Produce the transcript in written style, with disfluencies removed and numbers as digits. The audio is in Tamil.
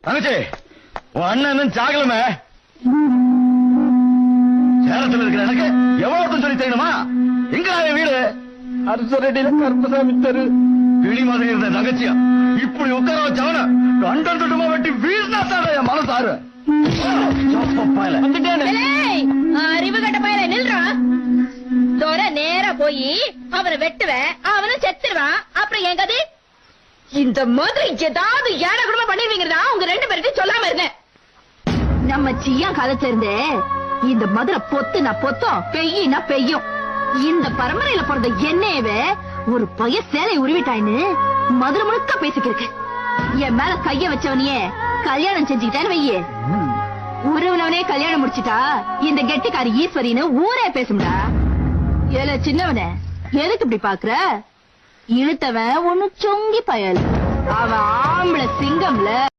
தங்கச்சி உன் அண்ணன் சாகலமே சேலத்துல இருக்கிற எனக்கு எவ்வளவு சொல்லி தெரியுமா? எங்க வீடு அரசரடியில கருப்பசாமி தெரு. கிளி மாதிரி இருந்த தங்கச்சியா இப்படி உட்கார வச்சவன கண்டன் துட்டுமா வெட்டி வீசினா தாட என் மனசாரு. அறிவு கட்ட பயில நில்றான். நேரா போய் அவனை வெட்டுவேன், அவனும் செத்துருவான். அப்புறம் என் கதை இந்த மாதிரி ஏதாவது ஏழை குடும்பம் பண்ணிருவீங்கிறதா உங்க 2 பேருக்கு சொல்லாம இருந்தேன். நம்ம சியா கதைச்சிருந்தே இந்த மதுரை பொத்துனா பொத்தும் பெய்யினா பெய்யும். இந்த பரம்பரையில பிறந்த என்னையவே ஒரு பைய சேலை உருவிட்டாயின்னு மதுரை முழுக்க பேசிக்கிருக்கு. என் மேல கைய வச்சவனையே கல்யாணம் செஞ்சுக்கிட்டான்னு வையே, உறவுனவனே கல்யாணம் முடிச்சுட்டா இந்த கெட்டிக்காரி ஈஸ்வரின்னு ஊரே பேசும்டா. ஏல சின்னவன எதுக்கு இப்படி பாக்குற? இழுத்தவன் ஒண்ணு சொங்கி பயல், அவன் ஆம்பளை சிங்கம்ல.